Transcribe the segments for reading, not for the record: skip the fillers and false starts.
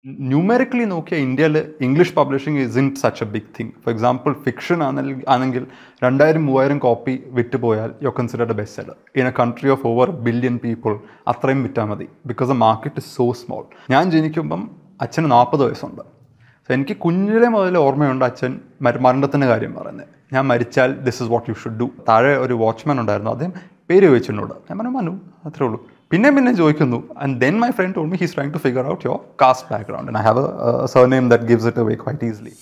Numerically നോക്കിയാൽ ഇന്ത്യയിൽ English publishing isn't such a big thing. For example fiction ആണെങ്കിൽ 2000-3000 copy വിറ്റുപോയാൽ you considered a best seller. In a country of over billion people അത്രയും വിറ്റാൽ മതി, because the market is so small. ഞാൻ ജനിക്കുമ്പം അച്ഛന് 40 വയസ്സുണ്ട്. സോ എനിക്ക് കുഞ്ഞിലെ മുതൽ ഓർമ്മയുണ്ട് അച്ഛൻ മരണത്തിൻ്റെ കാര്യം പറയുന്നത്. ഞാൻ മരിച്ചാൽ this is what you should do. താഴെ ഒരു വാച്ച്മാൻ ഉണ്ടായിരുന്നു, അദ്ദേഹം പേര് ചോദിച്ചിട്ടുണ്ട്. ഞാൻ പറഞ്ഞു മനു, അത്രേ ഉള്ളൂ. പിന്നെ ചോദിക്കുന്നു. And then my friend told me he's trying to figure out your caste background and I have a surname that gives it away quite easily.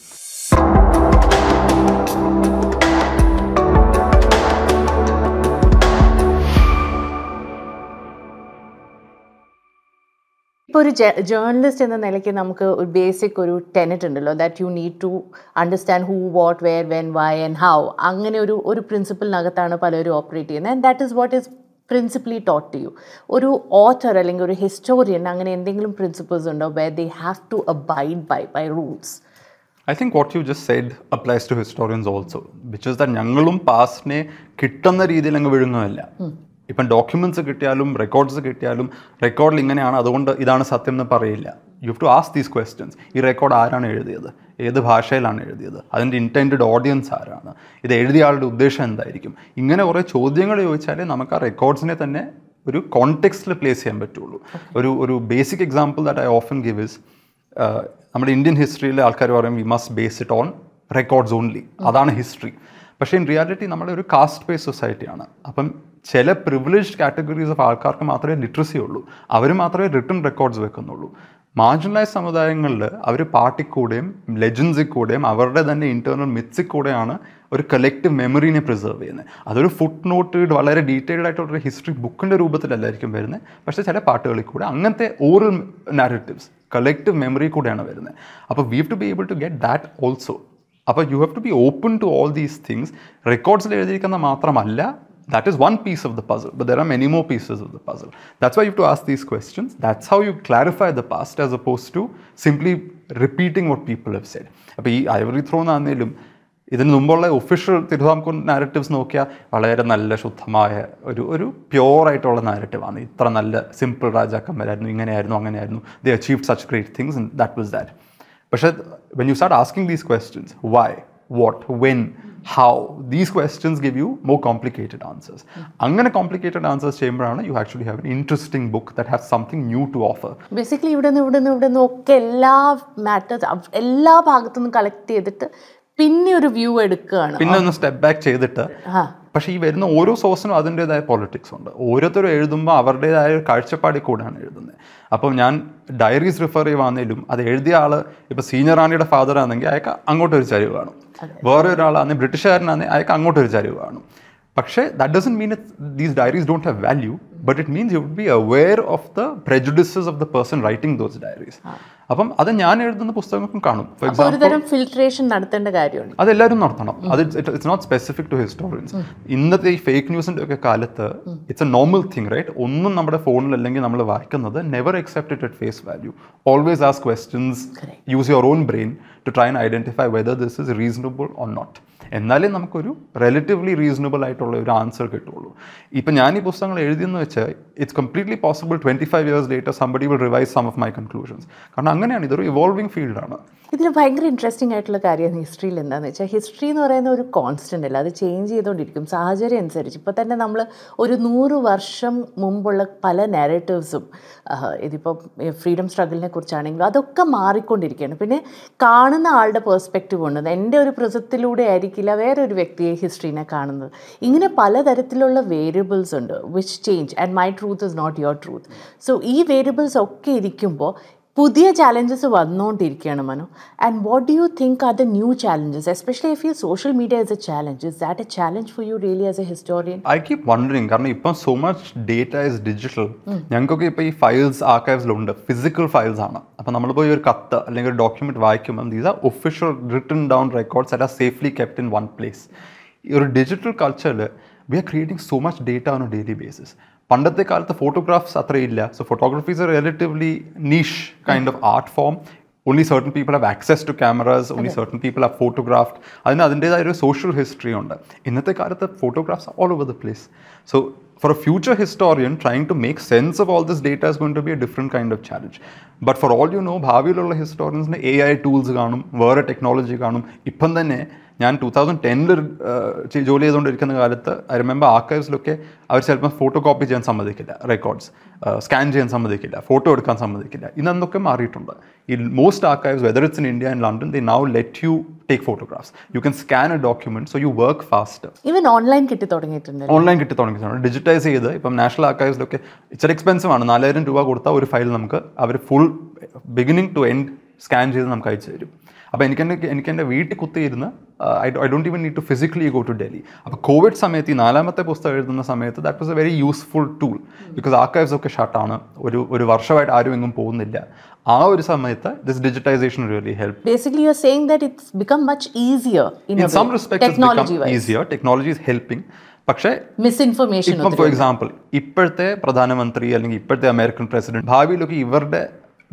ഇപ്പോൾ ഒരു ജേർണലിസ്റ്റ് എന്ന നിലയ്ക്ക് നമുക്ക് ഒരു ബേസിക് ഒരു ടെനറ്റ് ഉണ്ടല്ലോ, that you need to understand who, what, where, when, why and how. അങ്ങനെ ഒരു പ്രിൻസിപ്പിളിനകത്താണ് പലരും ഓപ്പറേറ്റ് ചെയ്യുന്നത്. And that is what is principally taught to you. ഒരു ഓഥർ അല്ലെങ്കിൽ ഒരു ഹിസ്റ്റോറിയൻ അങ്ങനെ എന്തെങ്കിലും പ്രിൻസിപ്പിൾസ് ഉണ്ടോ where they have to abide by rules? I think what you just said applies to historians also, which is that ഞങ്ങളും പാസ്റ്റിനെ കിട്ടുന്ന രീതിയിൽ അങ്ങ് വിഴുങ്ങുന്നില്ല. ഇപ്പം ഡോക്യുമെൻറ്റ്സ് കിട്ടിയാലും റെക്കോർഡ്സ് കിട്ടിയാലും റെക്കോർഡിൽ ഇങ്ങനെയാണ് അതുകൊണ്ട് ഇതാണ് സത്യം എന്ന് പറയില്ല. You have to ask these questions. ഈ റെക്കോർഡ് ആരാണ് എഴുതിയത്, ഏത് ഭാഷയിലാണ് എഴുതിയത്, അതിൻ്റെ ഇൻറ്റൻറ്റഡ് ഓഡിയൻസ് ആരാണ്, ഇത് എഴുതിയ ആളുടെ ഉദ്ദേശം എന്തായിരിക്കും, ഇങ്ങനെ കുറേ ചോദ്യങ്ങൾ ചോദിച്ചാലേ നമുക്ക് ആ റെക്കോർഡ്സിനെ തന്നെ ഒരു കോണ്ടെക്സ്റ്റിൽ പ്ലേസ് ചെയ്യാൻ പറ്റുള്ളൂ. ഒരു basic example that I often give is, നമ്മുടെ ഇന്ത്യൻ ഹിസ്റ്ററിയിലെ ആൾക്കാർ പറയും we must base it on records only, അതാണ് ഹിസ്റ്ററി. പക്ഷേ ഇൻ റിയാലിറ്റി നമ്മുടെ ഒരു കാസ്റ്റ് ബേസ്ഡ് സൊസൈറ്റിയാണ്. അപ്പം ചില പ്രിവിലേജ്ഡ് കാറ്റഗറീസ് ഓഫ് ആൾക്കാർക്ക് മാത്രമേ ലിറ്ററസി ഉള്ളൂ, അവർ മാത്രമേ റിട്ടൺ റെക്കോർഡ്സ് വെക്കുന്നുള്ളൂ. മാർജിനലൈസ് സമുദായങ്ങളിൽ അവർ പാർട്ടിൽ കൂടെയും ലെജൻസിൽ കൂടെയും അവരുടെ തന്നെ ഇൻറ്റേർണൽ മിത്സിൽ കൂടെയാണ് ഒരു കളക്റ്റീവ് മെമ്മറീനെ പ്രിസർവ് ചെയ്യുന്നത്. അതൊരു ഫുട് നോട്ട് വളരെ ഡീറ്റെയിൽഡ് ആയിട്ടുള്ളൊരു ഹിസ്റ്ററി ബുക്കിൻ്റെ രൂപത്തിലല്ലായിരിക്കും വരുന്നത്, പക്ഷേ ചില പാട്ടുകളിൽ കൂടെ അങ്ങനത്തെ ഓറൽ നാരറ്റീവ്സ് കളക്റ്റീവ് മെമ്മറി കൂടെയാണ് വരുന്നത്. അപ്പോൾ we have to be able to get that also. അപ്പോൾ you have to be open to all these things. റെക്കോർഡ്സിൽ എഴുതിയിരിക്കുന്ന മാത്രമല്ല, that is one piece of the puzzle, but there are many more pieces of the puzzle. That's why you have to ask these questions. That's how you clarify the past as opposed to simply repeating what people have said. അപ്പോൾ ഈ Ivory thrown ആണെങ്കിലും ഇതിന് മുമ്പുള്ള official Thiruvithamkoor narratives നോക്കിയാൽ വളരെ നല്ല ശുദ്ധമായ ഒരു പ്യോറായിട്ടുള്ള നാരറ്റീവാണ്. ഇത്ര നല്ല സിമ്പിൾ രാജാക്കന്മാരായിരുന്നു, ഇങ്ങനെയായിരുന്നു, അങ്ങനെയായിരുന്നു, they achieved such great things and that was that. പക്ഷേ when you start asking these questions, why, what, when, how, these questions give you more complicated answers. അങ്ങനെ complicated answers ചെയ്യുമ്പോഴാണ് you actually have an interesting book that has something new to offer. Basically ഇവിടെ നിന്ന് ഒക്കെ എല്ലാ matters എല്ലാ ഭാഗത്തുനിന്നും collect ചെയ്തിട്ട് പിന്നെ ഒരു വ്യൂ എടുക്കുകയാണ്, പിന്നെ ഒന്ന് സ്റ്റെപ്പ് ബാക്ക് ചെയ്തിട്ട്. പക്ഷേ ഈ വരുന്ന ഓരോ സോഴ്സിനും അതിൻ്റെതായ പൊളിറ്റിക്സ് ഉണ്ട്. ഓരോരുത്തരും എഴുതുമ്പോൾ അവരുടേതായ ഒരു കാഴ്ചപ്പാടിൽ കൂടെയാണ് എഴുതുന്നത്. അപ്പം ഞാൻ ഡയറീസ് റിഫർ ചെയ്യുവാണെങ്കിലും അത് എഴുതിയ ആൾ ഇപ്പോൾ സീനിയർ റാണിയുടെ ഫാദർ ആണെങ്കിൽ അയാൾക്ക് അങ്ങോട്ടൊരു ചരിവ് കാണും, വേറെ ഒരാളാണെങ്കിൽ ബ്രിട്ടീഷുകാരനാണെങ്കിൽ അയാൾക്ക് അങ്ങോട്ടൊരു ചരിവ് കാണും. പക്ഷേ that doesn't mean these diaries don't have value, but it means you would be aware of the prejudices of the person writing those diaries. അപ്പം അത് ഞാൻ എഴുതുന്ന പുസ്തകങ്ങൾക്കും കാണും. ഫോർ എക്സാമ്പിൾ ഫിൽട്രേഷൻ നടത്തേണ്ട കാര്യമുണ്ട്, അതെല്ലാവരും നടത്തണം. അത് it's not specific to historians. ഇന്നത്തെ ഈ ഫേക്ക് ന്യൂസിൻ്റെ ഒക്കെ കാലത്ത് it's a normal thing, right? ഒന്നും നമ്മുടെ ഫോണിൽ അല്ലെങ്കിൽ നമ്മൾ വായിക്കുന്നത് never accept it at face value. Always ask questions, use your own brain to try and identify whether this is reasonable or not. എന്നാലേ നമുക്കൊരു റിലേറ്റീവ്ലി റീസണബിൾ ആയിട്ടുള്ള ഒരു ആൻസർ കിട്ടുള്ളൂ. ഇപ്പം ഞാൻ ഈ പുസ്തകങ്ങൾ എഴുതിയെന്ന് വെച്ചാൽ it's completely possible 25 years later somebody will revise some of my conclusions. കാരണം അങ്ങനെയാണ്, ഇതൊരു ഇവോൾവിംഗ് ഫീൽഡാണ്. ഇതിൽ ഭയങ്കര ഇൻട്രസ്റ്റിംഗ് ആയിട്ടുള്ള കാര്യമാണ് ഹിസ്റ്ററിയിൽ. എന്താണെന്ന് വെച്ചാൽ ഹിസ്റ്ററി എന്ന് പറയുന്ന ഒരു കോൺസ്റ്റൻ്റ് അല്ല, അത് ചേഞ്ച് ചെയ്തുകൊണ്ടിരിക്കും സാഹചര്യം അനുസരിച്ച്. ഇപ്പോൾ തന്നെ നമ്മൾ ഒരു 100 വർഷം മുമ്പുള്ള പല നാരേറ്റീവ്സും, ഇതിപ്പോൾ ഫ്രീഡം സ്ട്രഗിളിനെ കുറിച്ചാണെങ്കിലും അതൊക്കെ മാറിക്കൊണ്ടിരിക്കുകയാണ്. പിന്നെ കാണുന്ന ആളുടെ പെർസ്പെക്റ്റീവ് ഉണ്ട്. എൻ്റെ ഒരു പ്രസക്തിലൂടെ ആയിരിക്കില്ല വേറൊരു വ്യക്തിയെ ഹിസ്റ്ററീനെ കാണുന്നത്. ഇങ്ങനെ പലതരത്തിലുള്ള വേരിയബിൾസ് ഉണ്ട് which change, and my truth is not your truth. So ഈ വേരിയബിൾസ് ഒക്കെ ഇരിക്കുമ്പോൾ പുതിയ ചാലഞ്ചസ് വന്നുകൊണ്ടിരിക്കുകയാണ് Manu. And what do you think are the new challenges, especially if you social media is a challenge? Is that a challenge for you really as a historian? I keep wondering, കാരണം ഇപ്പം so much data is digital. ഞങ്ങൾക്കൊക്കെ ഇപ്പോൾ ഈ files ആർക്കൈവ്സിലുണ്ട്, physical files ആണ്. അപ്പം നമ്മൾ പോയി ഒരു കത്ത് അല്ലെങ്കിൽ ഒരു ഡോക്യുമെൻറ്റ് വായിക്കുമ്പോൾ these are official written down records that are safely kept in one place. ഈ ഒരു ഡിജിറ്റൽ കൾച്ചറിൽ we are creating so much data on a daily basis. പണ്ടത്തെ കാലത്ത് ഫോട്ടോഗ്രാഫ്സ് അത്രയില്ല. So photography is a relatively niche kind of art form. Only certain people have access to cameras, only certain people have photographed. അതിന് അതിൻ്റെതായ ഒരു social history ഉണ്ട്. ഇന്നത്തെ കാലത്ത് photographs all over the place. So for a future historian, trying to make sense of all this data is going to be a different kind of challenge. But for all you know, ഭാവിയിലുള്ള ഹിസ്റ്റോറിയൻസിന് AI tools കാണും, വേറെ technology കാണും. ഇപ്പം തന്നെ ഞാൻ 2010 ജോലി ചെയ്തുകൊണ്ടിരിക്കുന്ന കാലത്ത് I remember ആർക്കൈവ്സിലൊക്കെ അവർ ചിലപ്പോൾ ഫോട്ടോ കോപ്പി ചെയ്യാൻ സമ്മതിക്കില്ല, റെക്കോർഡ്സ് സ്കാൻ ചെയ്യാൻ സമ്മതിക്കില്ല, ഫോട്ടോ എടുക്കാൻ സമ്മതിക്കില്ല. ഇന്നൊക്കെ മാറിയിട്ടുണ്ട്. In most archives, whether it's in India and London, they now let you take photographs. You can scan a document, so you work faster. Even online കിട്ടി തുടങ്ങിയിട്ടുണ്ട്. ഓൺലൈൻ കിട്ടി തുടങ്ങിയിട്ടുണ്ട്. ഡിജിറ്റൈസ് ചെയ്ത് ഇപ്പം നാഷണൽ ആർക്കൈവ്സിലൊക്കെ ഇച്ചിരി എക്സ്പെൻസീവ് ആണ്. 4000 രൂപ കൊടുത്താൽ ഒരു ഫയൽ നമുക്ക് അവർ full beginning to end scan ചെയ്ത് നമുക്ക് അയച്ചു തരും. അപ്പോൾ എനിക്ക് എൻ്റെ വീട്ടിൽ കുത്തിയിരുന്ന് I don't even need to physically go to Delhi. അപ്പോൾ കോവിഡ് സമയത്ത് ഈ 4ാമത്തെ പുസ്തകം എഴുതുന്ന സമയത്ത് that was a very useful tool. Because archives ഒക്കെ ഷട്ടാണ്, ഒരു വർഷമായിട്ട് ആരും എങ്ങും പോകുന്നില്ല. ആ ഒരു സമയത്ത് this digitisation really help. Basically you are saying that it's become much easier in some respects it's become easier. Technology is helping. പക്ഷേ മിസ്ഇൻഫർമേഷൻ ഇപ്പം ഫോർ എക്സാമ്പിൾ ഇപ്പോഴത്തെ പ്രധാനമന്ത്രി അല്ലെങ്കിൽ ഇപ്പോഴത്തെ അമേരിക്കൻ പ്രസിഡന്റ് ഭാവിയിലൊക്കെ ഇവരുടെ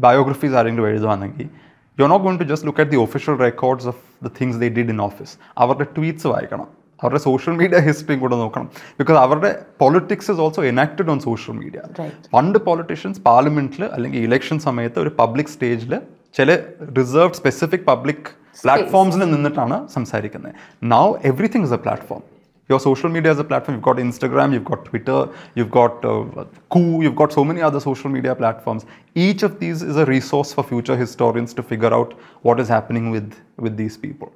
ബയോഗ്രഫീസ് ആരെങ്കിലും എഴുതുകയാണെങ്കിൽ you are not going to just look at the official records of the things they did in office. അവരുടെ ട്വീറ്റ്സ് വായിക്കണം, അവരുടെ സോഷ്യൽ മീഡിയ ഹിസ്റ്ററിയും കൂടെ നോക്കണം. ബിക്കോസ് അവരുടെ politics is also enacted on social media. പണ്ട് പൊളിറ്റീഷ്യൻസ് പാർലമെന്റിൽ അല്ലെങ്കിൽ ഇലക്ഷൻ സമയത്ത് ഒരു പബ്ലിക് സ്റ്റേജിൽ ചില റിസർവ്ഡ് സ്പെസിഫിക് പബ്ലിക് പ്ലാറ്റ്ഫോംസിൽ നിന്നിട്ടാണ് സംസാരിക്കുന്നത്. Now everything is A platform. Your social media is a platform. You've got Instagram, you've got Twitter, you've got Koo, you've got so many other social media platforms. Each of these is a resource for future historians to figure out what is happening with these people.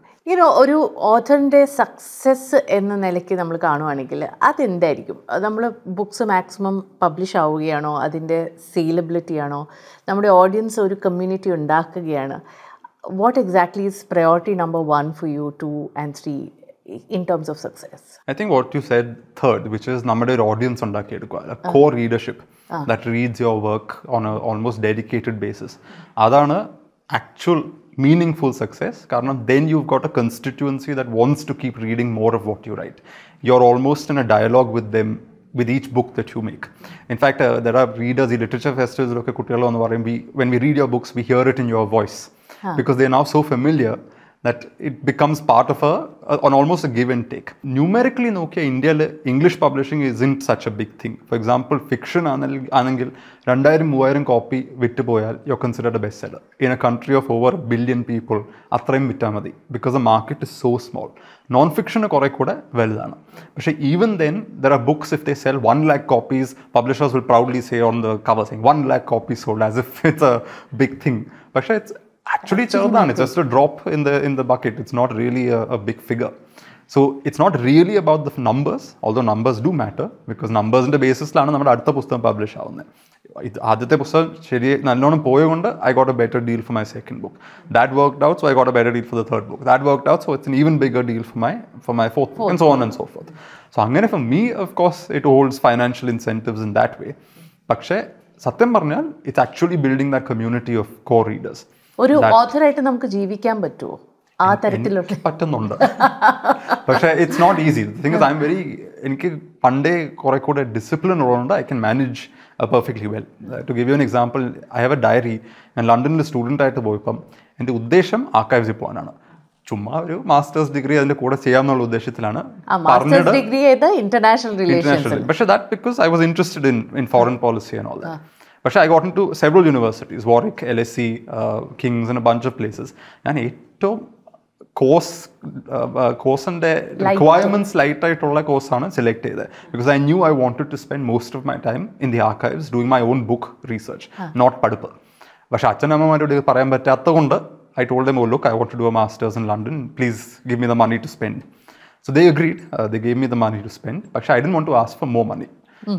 ഒരു ഓഥറിൻ്റെ success എന്ന നിലയ്ക്ക് നമ്മൾ കാണുവാണെങ്കിൽ അതെന്തായിരിക്കും? നമ്മൾ books maximum publish ആവുകയാണോ, അതിൻ്റെ സെയിലബിലിറ്റി ആണോ, നമ്മുടെ audience ഒരു community ഉണ്ടാക്കുകയാണ്? What exactly is priority number 1 for you, 2 and 3 in terms of success? I think what you said third, which is നമ്മുടെ ഒരു audience ഉണ്ടാക്കിയെടുക്കുക, a core readership that reads your work on a almost dedicated basis. അതാണ് actual meaningful success. കാരണം then you've got a constituency that wants to keep reading more of what you write. You're almost in a dialogue with them with each book that you make. In fact, there are readers, the literature festivals ഒക്കെ കുട്ടികളെന്ന് പറയും, when we read your books we hear it in your voice because they are now so familiar that it becomes part of on almost a give and take. Numerically നോക്കിയ ഇന്ത്യയിൽ English publishing isn't such a big thing. For example, fiction ആണെങ്കിൽ 2000-3000 copy വിറ്റുപോയാൽ you're considered a bestseller. In a country of over 1 billion people അത്രയും വിറ്റാൽ മതി, because the market is so small. Non ഫിക്ഷന് കുറെ കൂടെ വലുതാണ്. പക്ഷേ even then there are books, if they sell 1 lakh copies, publishers will proudly say on the cover saying 1 lakh copies sold, as if it's a big thing. പക്ഷേ it's actually ചെറുതാണ്. It's just a drop in the bucket. It's not really a big figure. So it's not really about the numbers, although numbers do matter, because numbers-ന്റെ ബേസിസിലാണ് നമ്മുടെ അടുത്ത പുസ്തകം publish ആവുന്നത്. ആദ്യത്തെ പുസ്തകം ശരി നല്ലോണം പോയതുകൊണ്ട് I got a better deal for my second book. That worked out, so I got a better deal for the third book. That worked out, so it's an even bigger deal for my fourth book, and so on and so forth. So അങ്ങനെ for me, of course, it holds financial incentives in that way. പക്ഷേ സത്യം പറഞ്ഞാൽ it's actually building that community of core readers. ഒരു ഓഥറായിട്ട് നമുക്ക് ജീവിക്കാൻ പറ്റുമോ ആ തരത്തിലുള്ള? പറ്റുന്നുണ്ട്, പക്ഷേ it's not easy. Thing is എനിക്ക് പണ്ടേ കുറെ കൂടെ ഡിസിപ്ലിൻ ഉള്ളതുകൊണ്ട് I can manage perfectly well. To give you an example, I have a diary. ഞാൻ ലണ്ടനിൽ സ്റ്റുഡൻ്റ് ആയിട്ട് പോയപ്പം എൻ്റെ ഉദ്ദേശം ആർക്കൈവ്സിൽ പോകാനാണ്. ചുമ്മാ ഒരു മാസ്റ്റേഴ്സ് ഡിഗ്രി അതിൻ്റെ കൂടെ ചെയ്യാമെന്നുള്ള ഉദ്ദേശത്തിലാണ് പറഞ്ഞത്. പക്ഷേ that because I was interested in foreign policy and all that. പക്ഷേ I got into several universities, Warwick, LSE, King's and a bunch of places. ഞാൻ ഏറ്റവും കോഴ്സിൻ്റെ റിക്വയർമെൻറ്റ്സ് ലൈറ്റായിട്ടുള്ള കോഴ്സാണ് സെലക്ട് ചെയ്തത്. Because I knew I wanted to spend most of my time in the archives doing my own book research, not പഠിപ്പ്. പക്ഷേ അച്ഛനമ്മമാരോട് ഇത് പറയാൻ പറ്റാത്തത് കൊണ്ട് I told them, oh look, I want to do a master's in London, please give me the money to spend. So they agreed, they gave me the money to spend, but I didn't want to ask for more money.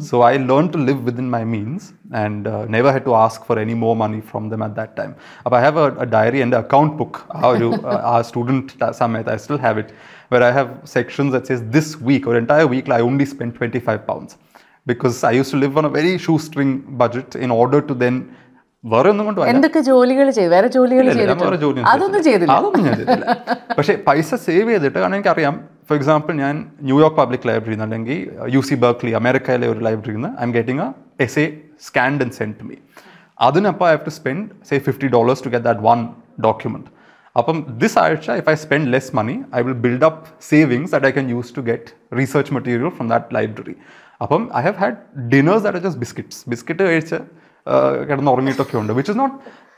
So I learned to live within my means and never had to ask for any more money from them at that time. I have a diary and an account book, our student summit, I still have it, where I have sections that says this week or entire week I only spent £25 because I used to live on a very shoestring budget in order to then വേറെ ഒന്നും കൊണ്ട് എന്തൊക്കെ ജോലികൾ ചെയ്തു, വേറെ ജോലികൾ അതൊന്നും ചെയ്തില്ല. പക്ഷേ പൈസ സേവ് ചെയ്തിട്ട്, കാരണം എനിക്കറിയാം, ഫോർ എക്സാമ്പിൾ ഞാൻ ന്യൂയോർക്ക് പബ്ലിക് ലൈബ്രറിയിൽ നിന്ന് അല്ലെങ്കിൽ UC ബെർക്ക്ലി അമേരിക്കയിലെ ഒരു ലൈബ്രറിയിൽ നിന്ന് I'm getting a essay scanned and sent to me. അതിനപ്പോൾ I have to spend say $50 to get that one document. This Aisha, if I spend less money, I will build up savings that I can use to get research material from that library. I have had dinners that are just biscuits. Biscuit കഴിച്ച് കിടന്നുറങ്ങിയിട്ടൊക്കെ ഉണ്ട്, which is not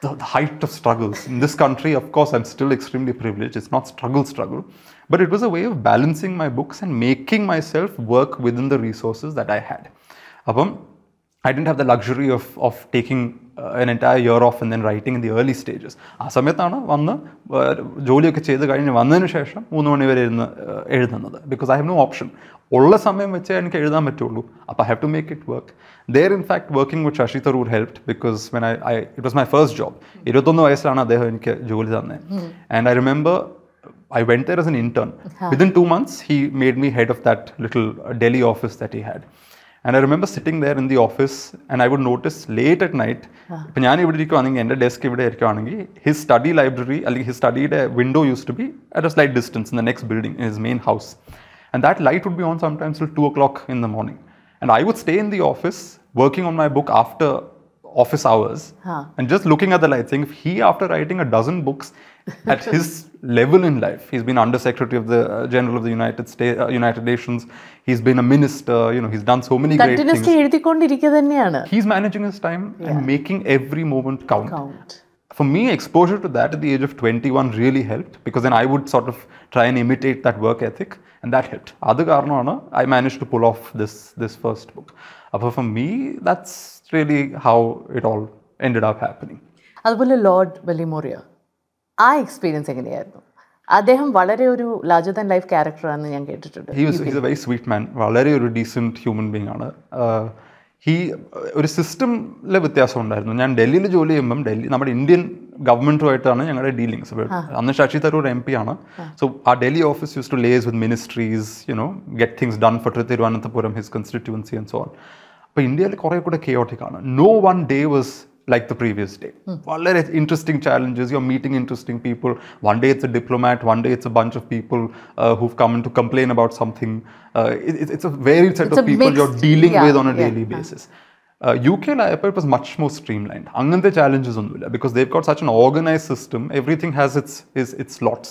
the height of struggles. In this country, of course, I'm still extremely privileged. It's not struggle. But it was a way of balancing my books and making myself work within the resources that I had. I didn't have the luxury of taking an entire year off and then writing in the early stages. ആ സമയത്താണ് വന്ന് ജോലിയൊക്കെ ചെയ്ത് കഴിഞ്ഞ് വന്നതിന് ശേഷം 3 മണി വരെ ഇരുന്ന് എഴുതുന്നത്. Because I have no option. ഉള്ള സമയം വെച്ചേ എനിക്ക് എഴുതാൻ പറ്റുള്ളൂ. I have to make it work. There, in fact, working with Shashi Tharoor helped, because when it was my first job. 21 വയസ്സിലാണ് അദ്ദേഹം എനിക്ക് ജോലി തന്നത്. And I remember I went there as an intern. Within 2 months, he made me head of that little Delhi office that he had. And I remember sitting there in the office, and I would notice late at night, ഇപ്പം ഞാൻ ഇവിടെ ഇരിക്കുവാണെങ്കിൽ എൻ്റെ desk ഇവിടെ ഇരിക്കുവാണെങ്കിൽ his study library, അല്ലെങ്കിൽ his studyയുടെ window used to be at a slight distance in the next building, in his main house. And that light would be on sometimes till 2 o'clock in the morning. And I would stay in the office working on my book after office hours, and just looking at the light, saying if he, after writing a dozen books at his level in life, he's been Under Secretary of the General of the United Nations, he's been a minister, he's done so many great things. He's managing his time and making every moment count. For me, exposure to that at the age of 21 really helped, because then I would sort of try and imitate that work ethic, and that helped. Adu karanana I managed to pull off this first book. For me, that's really how it all ended up happening. അതുപോലെ Lord ബല്ലിമോറിയ, ആ experience എങ്ങനെയായിരുന്നു? അദ്ദേഹം വളരെ ഒരു larger than life ക്യാരക്ടറാണെന്ന് ഞാൻ കേട്ടിട്ടുണ്ട്. He's a very sweet man. വളരെ ഒരു ഡീസൻറ്റ് ഹ്യൂമൻ ബീങ് ആണ്. ഒരു സിസ്റ്റമിലെ വ്യത്യാസം ഉണ്ടായിരുന്നു. ഞാൻ ഡൽഹിയിൽ ജോലി ചെയ്യുമ്പം നമ്മുടെ ഇന്ത്യൻ ഗവൺമെൻറ്റുമായിട്ടാണ് ഞങ്ങളുടെ ഡീലിങ്സ്. അന്ന് ശശി തരൂർ MP ആണ്. സോ ആ Delhi office use to liaise with ministries, get things done for Thiruvananthapuram, his constituency and so on. അപ്പോൾ ഇന്ത്യയിൽ കുറേ കൂടെ കെയോട്ടിക് ആണ്. No one day was like the previous day. Very interesting challenges. You're meeting interesting people. One day it's a diplomat, one day it's a bunch of people who've come in to complain about something. It's a varied set of people you're dealing with on a daily basis. UK it was much more streamlined. Angante challenges onnuilla, because they've got such an organized system. Everything has its slots.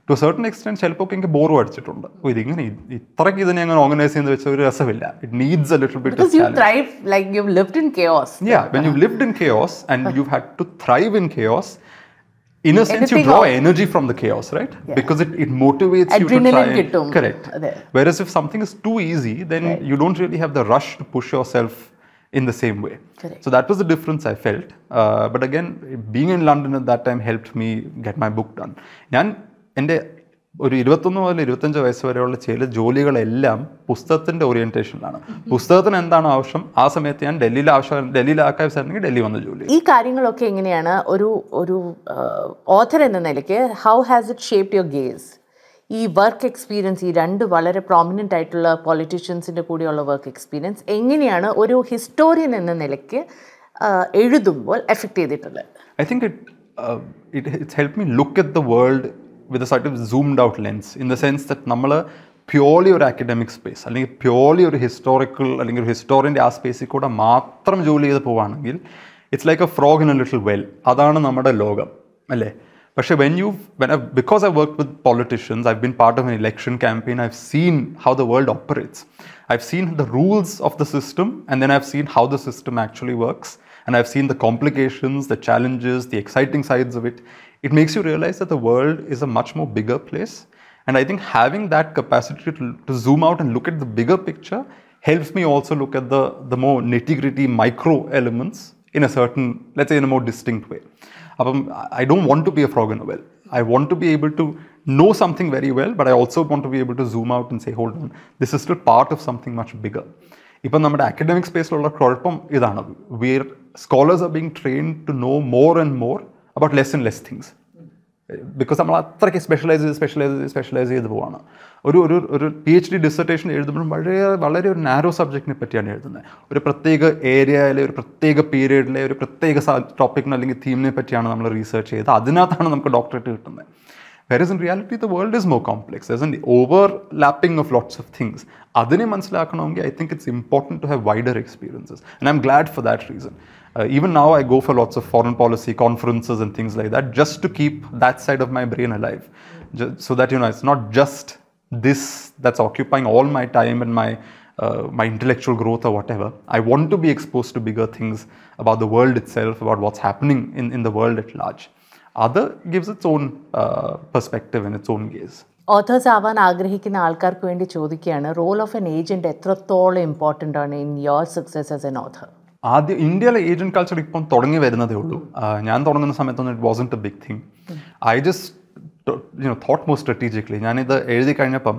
To a certain extent, chelappo enke bore adichittundu. Idu ingane ittrakku idane angane organize cheyyana vecha oru rasavilla. It needs a little bit of challenge. Because you thrive, like you've lived in chaos. Yeah, when you've lived in chaos and you've had to thrive in chaos, in a sense you draw energy from the chaos, right? Because it motivates you to try. Correct. Whereas if something is too easy, then you don't really have the rush to push yourself in the same way. Correct. So that was the difference I felt. But again, being in London at that time helped me get my book done. ഞാൻ എൻ്റെ ഒരു 21 മുതൽ 25 വയസ്സ് വരെയുള്ള ചില ജോലികളെല്ലാം പുസ്തകത്തിൻ്റെ ഓറിയൻറ്റേഷനിലാണ്. പുസ്തകത്തിന് എന്താണ് ആവശ്യം, ആ സമയത്ത് ഞാൻ ഡൽഹിയിൽ ആർക്കൈവ്സ് ആയിരുന്നെങ്കിൽ ഡൽഹി വന്ന് ജോലി. ഈ കാര്യങ്ങളൊക്കെ എങ്ങനെയാണ് ഒരു ഓഥർ എന്ന നിലയ്ക്ക്, how has it shaped your guys? ഈ വർക്ക് എക്സ്പീരിയൻസ്, ഈ രണ്ട് വളരെ പ്രോമിനൻ്റ് ആയിട്ടുള്ള പൊളിറ്റീഷ്യൻസിൻ്റെ കൂടെയുള്ള വർക്ക് എക്സ്പീരിയൻസ് എങ്ങനെയാണ് ഒരു ഹിസ്റ്റോറിയൻ എന്ന നിലയ്ക്ക് എഴുതുമ്പോൾ എഫക്റ്റ് ചെയ്തിട്ടുള്ളത്? I think it's helped me look at the world with a sort of zoomed out lens, in the sense that നമ്മൾ പ്യോർലി ഒരു അക്കാഡമിക് സ്പേസ് അല്ലെങ്കിൽ പ്യോർലി ഒരു ഹിസ്റ്റോറിക്കൽ അല്ലെങ്കിൽ ഒരു ഹിസ്റ്റോറിയൻ്റെ ആ സ്പേസിൽ കൂടെ മാത്രം ജോലി ചെയ്ത് പോവുകയാണെങ്കിൽ it's like A frog in A little well. അതാണ് നമ്മുടെ ലോകം, അല്ലേ? പക്ഷേ because I've worked with politicians, I've been part of an election campaign, I've seen how the world operates. I've seen the rules of the system, and then I've seen how the system actually works. And I've seen the complications, the challenges, the exciting sides of it. It makes you realize that the world is a much more bigger place. And I think having that capacity to zoom out and look at the bigger picture helps me also look at the more nitty-gritty micro elements in a certain, let's say, in a more distinct way. I don't want to be a frog in a well. I want to be able to know something very well, but I also want to be able to zoom out and say, hold on, this is still part of something much bigger. ഇപ്പം നമ്മുടെ academic സ്പേസിലുള്ള കുഴപ്പം ഇതാണ്. Scholars are being trained to know more and more about less and less things. Because നമ്മൾ അത്രയ്ക്ക് specialise ചെയ്ത് പോവാണ്. ഒരു PhD dissertation എഴുതുമ്പോഴും വളരെ ഒരു നാരോ സബ്ജക്റ്റിനെ പറ്റിയാണ് എഴുതുന്നത്. ഒരു പ്രത്യേക ഏരിയയിലെ ഒരു പ്രത്യേക പീരീഡിലെ ഒരു പ്രത്യേക ടോപ്പിക്കിന് അല്ലെങ്കിൽ തീമിനെ പറ്റിയാണ് നമ്മൾ റിസർച്ച് ചെയ്ത് അതിനകത്താണ് നമുക്ക് ഡോക്ടറേറ്റ് കിട്ടുന്നത്. Whereas in reality, the world is more complex. There's an overlapping of lots of things. Adine manasilakkanameങ്കിൽ I think it's important to have wider experiences. And I'm glad for that reason. Even now, I go for lots of foreign policy conferences and things like that, just to keep that side of my brain alive. So that, it's not just this that's occupying all my time and my intellectual growth or whatever. I want to be exposed to bigger things about the world itself, about what's happening in the world at large. Other gives its own perspective and its own gaze. Authors ആവാൻ ആഗ്രഹിക്കുന്ന ആൾക്കാർക്ക് വേണ്ടി ചോദിക്കുകയാണ്, role of N agent എത്രത്തോളം important ആണ് in your success as an author? ആദ്യം ഇന്ത്യയിലെ agent culture ഇപ്പം തുടങ്ങി വരുന്നതേ ഉള്ളൂ. ഞാൻ തുടങ്ങുന്ന സമയത്തൊന്നും it wasn't a big thing. I just thought more strategically. ഞാനിത് എഴുതി കഴിഞ്ഞപ്പം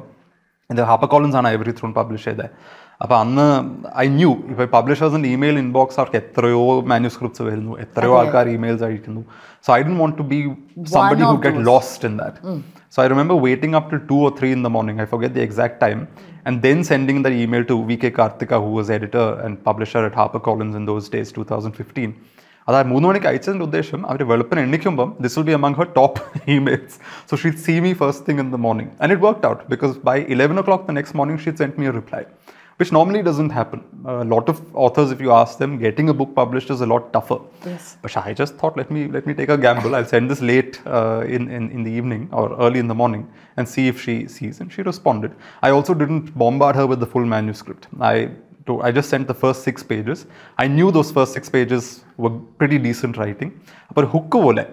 ഇത് ഹാപ്പർ കോളിൻസ് ആണ് എവറി ത്രൂൺ പബ്ലിഷ് ചെയ്തത്. അപ്പോൾ അന്ന് ഐ ന്യൂ ഇപ്പോൾ പബ്ലിഷേഴ്സിൻ്റെ ഇമെയിൽ ഇൻബോക്സ് അവർക്ക് എത്രയോ മാന്യൂസ്ക്രിപ്റ്റ്സ് വരുന്നു, എത്രയോ ആൾക്കാർ ഇമെയിൽസ് അയക്കുന്നു. So I don't want to be somebody who get lost in that. So I remember waiting up till 2 or 3 in the morning, I forget the exact time, and then sending that email to VK Karthika, who was editor and publisher at HarperCollins in those days, 2015. That 3 മണിക്ക് അയച്ചതിൻ്റെ ഉദ്ദേശം അവർ വെളുപ്പിന് എണ്ണിക്കുമ്പം this will be among her top emails. So she'd see me first thing in the morning. And it worked out, because by 11 o'clock the next morning she'd sent me a reply, which normally doesn't happen. A lot of authors, if you ask them, getting a book published is a lot tougher. Yes. But I just thought, let me take a gamble. I'll send this late in the evening or early in the morning and see if she sees. And she responded. I also didn't bombard her with the full manuscript. I just sent the first 6 pages. I knew those first 6 pages were pretty decent writing. But hook പോലെ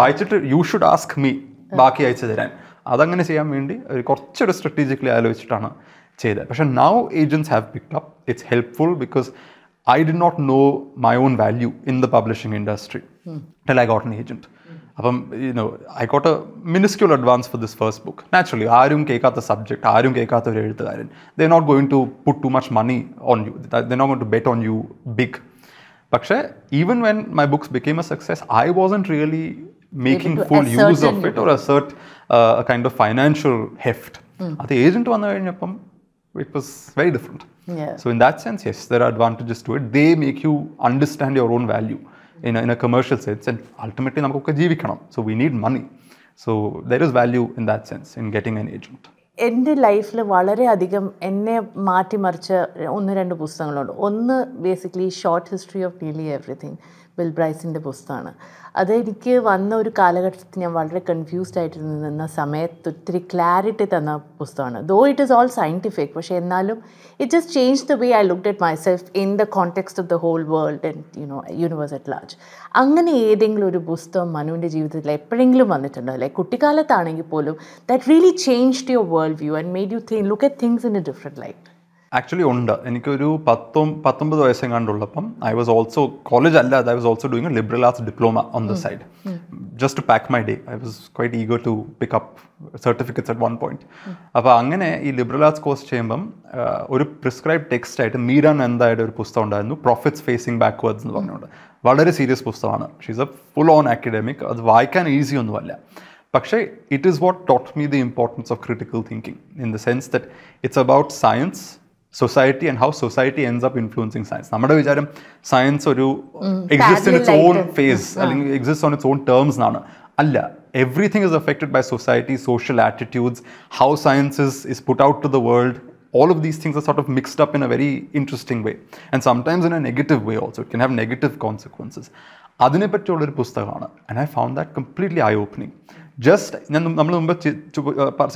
വായിച്ചിട്ട് you should ask me ബാക്കി അയച്ചു തരാൻ. അതങ്ങനെ ചെയ്യാൻ വേണ്ടി കുറച്ചൊരു strategically ആലോചിച്ചിട്ടാണ് ചെയ്തത്. പക്ഷേ now agents have picked up. It's helpful because I did not know my own value in the publishing industry till I got an agent. അപ്പം I got a minuscule advance for this first book. Naturally, ആരും കേൾക്കാത്ത subject, ആരും കേൾക്കാത്ത ഒരു എഴുത്തുകാരൻ, they're not going to put too much money on you. They're not going to bet on you big. പക്ഷേ even when my books became a success, I wasn't really making full use of it or assert a kind of financial heft. അത് agent വന്നു കഴിഞ്ഞപ്പം it was very different. Yeah. So in that sense, yes, there are advantages to it. They make you understand your own value in a commercial sense, and ultimately namakku jeevikkanam. So we need money. So there is value in that sense in getting an agent. എൻ്റെ ലൈഫിൽ വളരെയധികം എന്നെ മാറ്റിമറിച്ച 1-2 പുസ്തകങ്ങളുണ്ട്. ഒന്ന് basically short history of nearly everything, Bill ബ്രൈസിൻ്റെ പുസ്തകമാണ്. അതെനിക്ക് വന്ന ഒരു കാലഘട്ടത്തിൽ ഞാൻ വളരെ കൺഫ്യൂസ്ഡ് ആയിട്ട് നിന്ന സമയത്ത് ഒത്തിരി ക്ലാരിറ്റി തന്ന പുസ്തകമാണ്. Though it is all scientific, പക്ഷേ എന്നാലും it just change the way I looked at myself in the context of the whole world and universe at large. അങ്ങനെ ഏതെങ്കിലും ഒരു പുസ്തകം മനുവിൻ്റെ ജീവിതത്തിൽ എപ്പോഴെങ്കിലും വന്നിട്ടുണ്ടോ, ലൈക്ക് കുട്ടിക്കാലത്താണെങ്കിൽ പോലും, that really changed your world view and made you look at things in a different light? Actually ഉണ്ട്. എനിക്കൊരു 19 വയസ്സെങ്ങാണ്ടുള്ളപ്പം ഐ വാസ് ഓൾസോ കോളേജ് അല്ലാതെ I was also doing a liberal arts diploma on the side, just to pack my day. I was quite eager to pick up certificates at one point. അപ്പോൾ അങ്ങനെ ഈ liberal arts course ചെയ്യുമ്പം ഒരു prescribe text ആയിട്ട് മീര നന്ദയുടെ ഒരു പുസ്തകം ഉണ്ടായിരുന്നു, profits phasing backwards എന്ന് പറഞ്ഞുകൊണ്ട്. വളരെ സീരിയസ് പുസ്തകമാണ്. She's A full on academic. അത് വായിക്കാൻ ഈസി ഒന്നുമല്ല. പക്ഷേ it is what taught me the importance of critical thinking in the sense that it's about science, society, and how society ends up influencing science. നമ്മുടെ വിചാരം science ഒരു exist in its own face അല്ലെങ്കിൽ exist on its own terms എന്നാണ്. അല്ല, everything is affected by society, social attitudes, how science is put out to the world. All of these things are sort of mixed up in a very interesting way, and sometimes in a negative way also. It can have negative consequences. അതിനെ പറ്റിയുള്ളൊരു പുസ്തകമാണ്. And I found that completely eye-opening. Just നമ്മൾ മുമ്പ്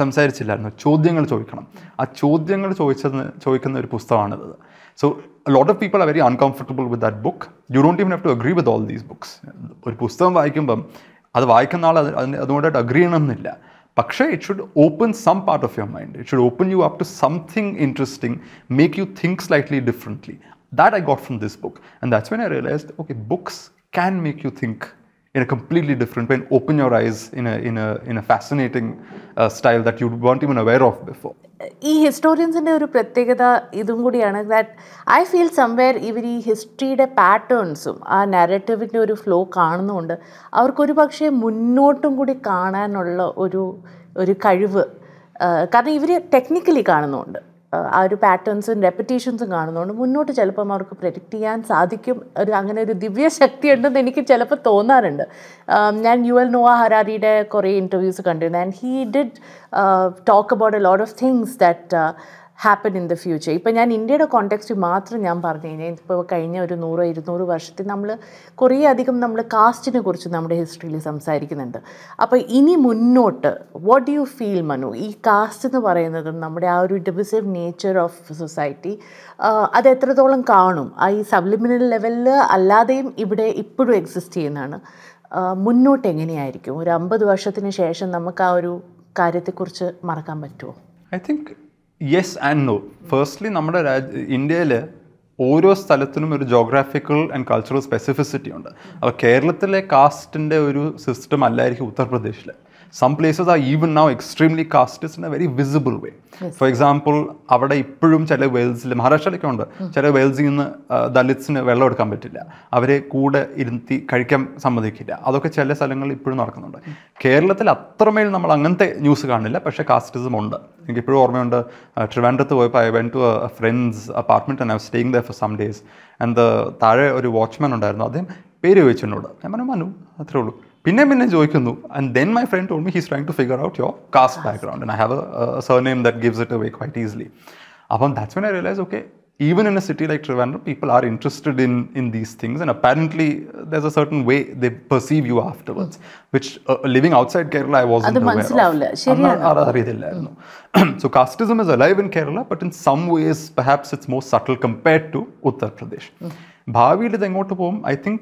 സംസാരിച്ചില്ലായിരുന്നു, ചോദ്യങ്ങൾ ചോദിക്കണം. ആ ചോദ്യങ്ങൾ ചോദിക്കുന്ന ഒരു പുസ്തകമാണിത്. So a lot of people are very uncomfortable with that book. You don't even have to agree with all these books. ഒരു പുസ്തകം വായിക്കുമ്പം അത് വായിക്കുന്ന ആൾ അതുകൊണ്ടായിട്ട് അഗ്രി ചെയ്യണമെന്നില്ല. പക്ഷേ it should open some part of your mind. It should open you up to something interesting, make you think slightly differently. That I got from this book. And that's when I realized, okay, books can make you think in a completely different way and open your eyes in a fascinating style that you weren't even aware of before. ഈ ഹിസ്റ്റോറിയൻസിൻ്റെ ഒരു പ്രത്യേകത ഇതും കൂടിയാണ്, that I feel somewhere ഇവർ ഈ ഹിസ്റ്ററിയുടെ പാറ്റേൺസും ആ നാരറ്റീവിൻ്റെ ഒരു flow കാണുന്നതുകൊണ്ട് അവർക്കൊരു പക്ഷേ മുന്നോട്ടും കൂടി കാണാനുള്ള ഒരു കഴിവ്, കാരണം ഇവർ ടെക്നിക്കലി കാണുന്നുണ്ട്, ആ ഒരു പാറ്റേൺസും റെപ്പറ്റീഷൻസും കാണുന്നതുകൊണ്ട് മുന്നോട്ട് ചിലപ്പം അവർക്ക് പ്രെഡിക്റ്റ് ചെയ്യാൻ സാധിക്കും. അങ്ങനെ ഒരു ദിവ്യശക്തി ഉണ്ടെന്ന് എനിക്ക് ചിലപ്പോൾ തോന്നാറുണ്ട്. ഞാൻ യുവൽ നോവ ഹരാരിയുടെ കുറേ ഇൻ്റർവ്യൂസ് കണ്ടിരുന്നു, and he did talk about a lot of things that happen in the future. ഇപ്പം ഞാൻ ഇന്ത്യയുടെ കോണ്ടെക്സ്റ്റ് മാത്രം ഞാൻ പറഞ്ഞു കഴിഞ്ഞാൽ ഇപ്പോൾ കഴിഞ്ഞ ഒരു 100-200 വർഷത്തിൽ നമ്മൾ കുറേ അധികം നമ്മൾ കാസ്റ്റിനെ കുറിച്ച് നമ്മുടെ ഹിസ്റ്ററിയിൽ സംസാരിക്കുന്നുണ്ട്. അപ്പോൾ ഇനി മുന്നോട്ട് what do you feel Manu, ഈ കാസ്റ്റ് എന്ന് പറയുന്നതും നമ്മുടെ ആ ഒരു ഡിവിസീവ് നേച്ചർ ഓഫ് സൊസൈറ്റി അത് എത്രത്തോളം കാണും? ഈ സബ്ലിമിനൽ ലെവലിൽ അല്ലാതെയും ഇവിടെ ഇപ്പോഴും എക്സിസ്റ്റ് ചെയ്യുന്നതാണ്. മുന്നോട്ട് എങ്ങനെയായിരിക്കും? ഒരു 50 വർഷത്തിന് ശേഷം നമുക്ക് ആ ഒരു കാര്യത്തെക്കുറിച്ച് മറക്കാൻ പറ്റുമോ? I think yes and no. Firstly നമ്മുടെ ഇന്ത്യയിൽ ഓരോ സ്ഥലത്തിനും ഒരു ജോഗ്രാഫിക്കൽ ആൻഡ് കൾച്ചറൽ സ്പെസിഫിസിറ്റി ഉണ്ട്. അപ്പോൾ കേരളത്തിലെ കാസ്റ്റിൻ്റെ ഒരു സിസ്റ്റം അല്ലായിരിക്കും ഉത്തർപ്രദേശിൽ. Some places are even now extremely casted in a very visible way. For example, അവിടെ ഇപ്പോഴും ചില വെയിൽസിൽ, മഹാരാഷ്ട്രയിലൊക്കെ ഉണ്ട്, ചില വെയിൽസിൽ നിന്ന് ദലിത്സിന് വെള്ളം എടുക്കാൻ പറ്റില്ല, അവരെ കൂടെ ഇരുത്തി കഴിക്കാൻ സമ്മതിക്കില്ല. അതൊക്കെ ചില സ്ഥലങ്ങളിൽ ഇപ്പോഴും നടക്കുന്നുണ്ട്. കേരളത്തിൽ അത്രമേൽ നമ്മൾ അങ്ങനത്തെ ന്യൂസ് കാണില്ല, പക്ഷേ കാസ്റ്റിസം ഉണ്ട്. എനിക്കിപ്പോഴും ഓർമ്മയുണ്ട്, ട്രിവാൻഡ്രത്ത് പോയപ്പോൾ I went to a friend's apartment and I was staying there for some days. And താഴെ ഒരു വാച്ച്മാൻ ഉണ്ടായിരുന്നു, അദ്ദേഹം പേര് ചോദിച്ചെന്നോട്. ഞാൻ പറഞ്ഞു മനു, അത്രേ ഉള്ളൂ. പിന്നെ ചോദിക്കുന്നു. And then my friend told me he's trying to figure out your caste background and I have a surname that gives it away quite easily. അപ്പം that's when I realise, okay, even in a city like Trivandrum, people are interested in these things, and apparently there's a certain way they perceive you afterwards, which living outside Kerala I wasn't aware of. So casteism is alive in Kerala, but in some ways perhaps it's more subtle compared to Uttar Pradesh. Bhavil is engotu povum, I think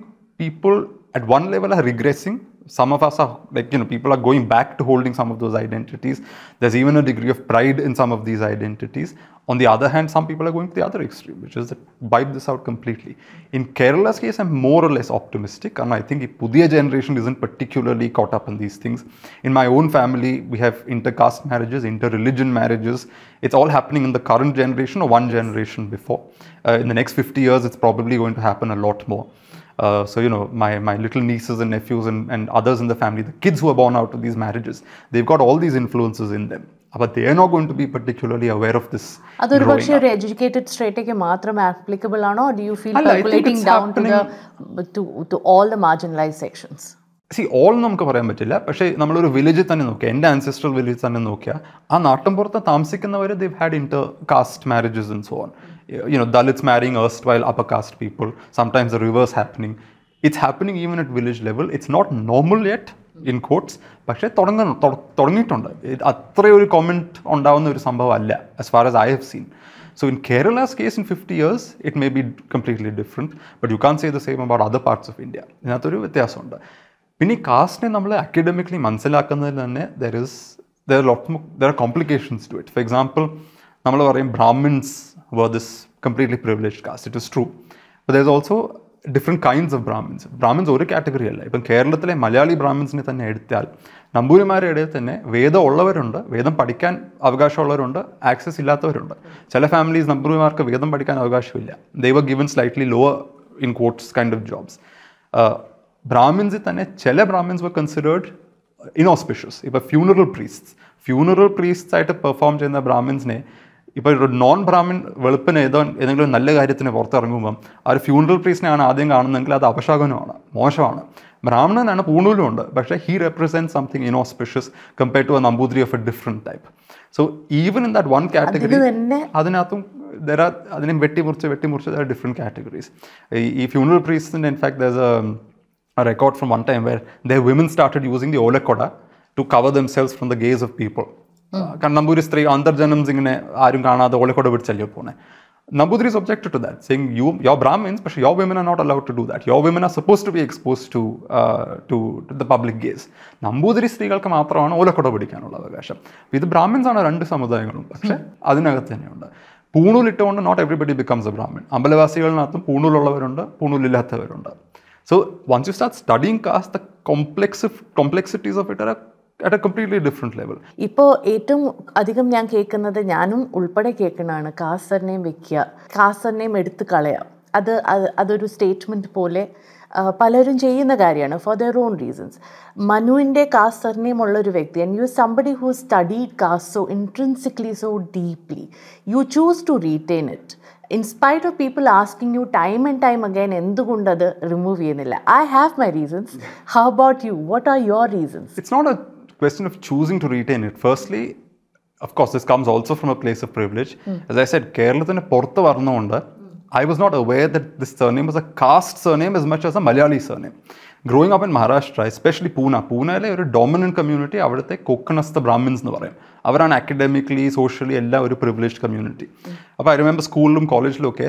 people at one level are regressing. Some of us are like, people are going back to holding some of those identities. There's even a degree of pride in some of these identities. On the other hand, some people are going to the other extreme, which is that wipe this out completely. In Kerala's case, I'm more or less optimistic, and I think the Pudiya generation isn't particularly caught up in these things. In my own family, we have intercaste marriages, inter-religion marriages. It's all happening in the current generation or one generation before. In the next 50 years, it's probably going to happen a lot more. So, my little nieces and nephews and others in the family, the kids who are born out of these marriages, they've got all these influences in them. But they are not going to be particularly aware of this. Adoru pakshe oru educated straight ke matram applicable ano, or do you feel percolating down to all the marginalized sections? See, all നമുക്ക് പറയാൻ പറ്റില്ല. പക്ഷേ നമ്മളൊരു വില്ലേജിൽ തന്നെ നോക്കിയാൽ, എൻ്റെ ancestral village തന്നെ നോക്കിയാൽ, ആ നാട്ടിൻപുറത്ത് താമസിക്കുന്നവർ they've had inter-caste marriages and so on. Dalits marrying erstwhile upper caste people, sometimes the reverse happening. It's happening even at village level. It's not normal yet, in quotes, പക്ഷേ തുടങ്ങിയിട്ടുണ്ട്. അത്രയൊരു comment ഉണ്ടാവുന്ന ഒരു സംഭവമല്ല, as far as I have seen. So in Kerala's case, in 50 years, it may be completely different, but you can't say the same about other parts of India. ഇതിനകത്തൊരു വ്യത്യാസമുണ്ട്. പിന്നെ ഈ കാസ്റ്റിനെ നമ്മൾ അക്കാഡമിക്കലി മനസ്സിലാക്കുന്നതിൽ തന്നെ there are complications to it. For example, നമ്മൾ പറയും Brahmins were this completely privileged caste. It is true. But there's also different kinds of Brahmins. Brahmins ഒരു കാറ്റഗറി അല്ല. ഇപ്പം കേരളത്തിലെ മലയാളി ബ്രാഹ്മിൻസിനെ തന്നെ എടുത്താൽ നമ്പൂരിമാരുടെ ഇടയിൽ തന്നെ വേദം ഉള്ളവരുണ്ട്, വേദം പഠിക്കാൻ അവകാശമുള്ളവരുണ്ട്, ആക്സസ് ഇല്ലാത്തവരുണ്ട്. ചില ഫാമിലീസ് നമ്പൂരിമാർക്ക് വേദം പഠിക്കാൻ അവകാശമില്ല. They were given slightly lower, in quotes, kind of jobs. ബ്രാഹ്മിൻസിൽ തന്നെ ചില ബ്രാഹ്മിൻസ് were considered inauspicious. ഇപ്പോൾ ഫ്യൂണറൽ പ്രീസ്റ്റ്സ് ആയിട്ട് പെർഫോം ചെയ്യുന്ന ബ്രാഹ്മിൻസിനെ ഇപ്പോൾ ഒരു നോൺ ബ്രാഹ്മിൻ വെളുപ്പിന് ഏതെങ്കിലും നല്ല കാര്യത്തിന് പുറത്തിറങ്ങുമ്പം ആ ഒരു ഫ്യൂണറൽ പ്രീസ്റ്റിനെയാണ് ആദ്യം കാണുന്നതെങ്കിൽ അത് അപശകുനമാണ്, മോശമാണ്. ബ്രാഹ്മണനാണ് പൂണൂലും ഉണ്ട്, പക്ഷേ he represent something inauspicious compared to a Namboothiri of a different type. So even in that one category അതിനകത്തും അതിനെ വെട്ടിമുറിച്ച് ഡിഫറെൻറ്റ് കാറ്റഗറീസ്. ഈ ഫ്യൂണറൽ പ്രീസ്റ്റിൻ്റെ in fact there's a record from one time where their women started using the olakoda to cover themselves from the gaze of people. കാരണം നമ്പൂരി സ്ത്രീ അന്തർജനംസ് ഇങ്ങനെ ആരും കാണാതെ ഓലക്കൊട പിടിച്ചല്ലോ പോണേ. Nambudris objected to that, saying you're Brahmins, but your women are not allowed to do that. Your women are supposed to be exposed to the public gaze. Nambudiri സ്ത്രീകൾക്ക് മാത്രമാണ് ഓലക്കൊട പിടിക്കാനുള്ള അവകാശം. ഇത് ബ്രാഹ്മിൻസ് ആണ് രണ്ട് സമുദായങ്ങളും, പക്ഷെ അതിനകത്ത് തന്നെയുണ്ട്. പൂണൂലിട്ടുകൊണ്ട് not everybody becomes a Brahmin. അമ്പലവാസികളിനകത്തും പൂണൂലുള്ളവരുണ്ട്, പൂണൂലില്ലാത്തവരുണ്ട്. So once you start studying caste, the complexities of it are at a completely different level. ഇപ്പോൾ ഏറ്റവും അധികം ഞാൻ കേൾക്കുന്നത്, ഞാനും ഉൾപ്പെടെ കേൾക്കുന്നതാണ്, കാസ്റ്റ് സർനെയിം വെക്കുക, കാസ്റ്റ് സർനെയിം എടുത്ത് കളയാം. അതൊരു സ്റ്റേറ്റ്മെൻറ്റ് പോലെ പലരും ചെയ്യുന്ന കാര്യമാണ് ഫോർ ദെയർ ഓൺ റീസൺസ്. മനുവിൻ്റെ കാസ്റ്റ് സർനെയിം ഉള്ളൊരു വ്യക്തി, and you somebody who studied caste so intrinsically so deeply, you choose to retain it in spite of people asking you time and time again എന്തുകൊണ്ട് അത് remove ചെയ്യുന്നില്ല. I have my reasons. How about you? What are your reasons? It's not a question of choosing to retain it. Firstly, of course, this comes also from a place of privilege. As I said, Keralathinte porthu varnonde, I was not aware that this surname was a caste surname as much as a Malayali surname. Growing up in Maharashtra, especially Pune, Puneile ഒരു dominant community അവിടുത്തെ കൊക്കണസ്ഥ ബ്രാഹ്മിൻസ് എന്ന് പറയും. അവരാണ് academically socially എല്ലാം ഒരു privilege community. അപ്പോൾ I remember സ്കൂളിലും കോളേജിലും ഒക്കെ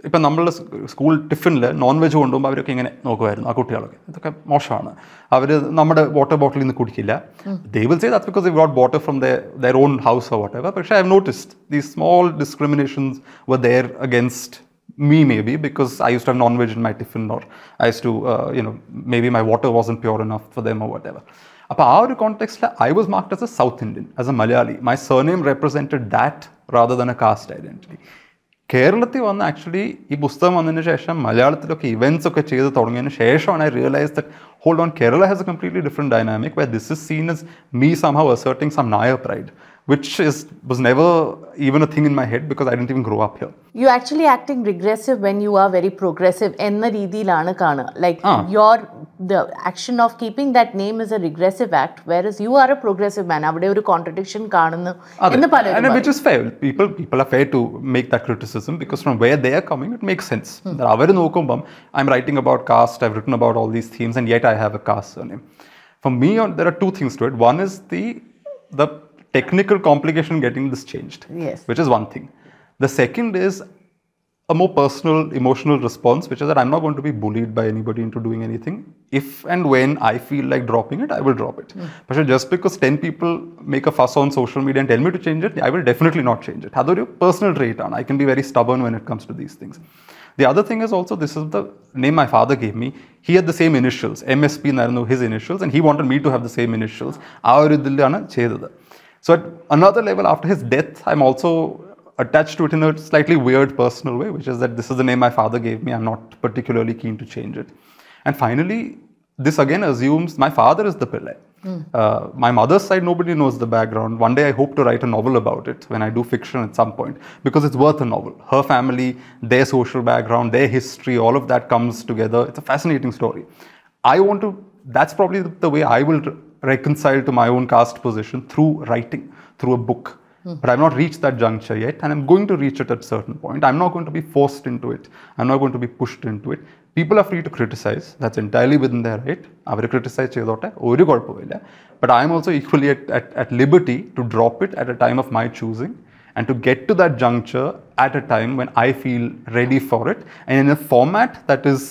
ഇപ്പം നമ്മളുടെ സ്കൂൾ ടിഫിനിൽ നോൺ വെജ് കൊണ്ടുപോകുമ്പോൾ അവരൊക്കെ ഇങ്ങനെ നോക്കുമായിരുന്നു ആ കുട്ടികളൊക്കെ. ഇതൊക്കെ മോശമാണ്, അവർ നമ്മുടെ വാട്ടർ ബോട്ടിലിൽ നിന്ന് കുടിക്കില്ല. They will say that's because they got water from their own house or whatever. പക്ഷേ I have noticed these small discriminations were there against me maybe because I used to have non-veg in my tiffin, or I used to maybe my water wasn't pure enough for them or whatever. അപ്പോൾ ആ ഒരു കോണ്ടെക്സ്റ്റിൽ I was marked as a South Indian, as a Malayali. My surname represented that rather than a caste identity. കേരളത്തിൽ വന്ന് actually ഈ പുസ്തകം വന്നതിന് ശേഷം മലയാളത്തിലൊക്കെ events ഒക്കെ ചെയ്ത് തുടങ്ങിയതിന് ശേഷമാണ് I realized that hold on, Kerala has a completely different dynamic where this is seen as me somehow asserting some Nair pride, which was never even a thing in my head because I didn't even grow up here. You actually acting regressive when you are very progressive enna reethilana kaana, like the action of keeping that name is a regressive act, whereas you are a progressive man. Avade oru contradiction kaanunnu ennu palarum, and which is fair. People are fair to make that criticism because from where they are coming it makes sense. Avaru nokkumbam I'm writing about caste, I've written about all these themes, and yet I have a caste surname. For me there are two things to it. One is the technical complication getting this changed, yes, which is one thing. The second is a more personal, emotional response, which is that I'm not going to be bullied by anybody into doing anything. If and when I feel like dropping it, I will drop it. But just because 10 people make a fuss on social media and tell me to change it, I will definitely not change it. That's a personal trait. I can be very stubborn when it comes to these things. The other thing is also, this is the name my father gave me. He had the same initials, MSP naranu his initials, and he wanted me to have the same initials. So at another level, after his death, I'm also attached to it in a slightly weird personal way, which is that this is the name my father gave me. I'm not particularly keen to change it. And finally, this again assumes my father is the Pillai. My mother's side, nobody knows the background. One day I hope to write a novel about it when I do fiction at some point, because it's worth a novel. Her family, their social background, their history, all of that comes together. It's a fascinating story. That's probably the way I will reconcile to my own caste position, through writing, through a book. But I've not reached that juncture yet, and I'm going to reach it at a certain point. I'm not going to be forced into it. I'm not going to be pushed into it. People are free to criticize. That's entirely within their right. Avaru criticize cheyidotte oru kolpavilla. But I'm also equally at liberty to drop it at a time of my choosing, and to get to that juncture at a time when I feel ready for it, and in a format that is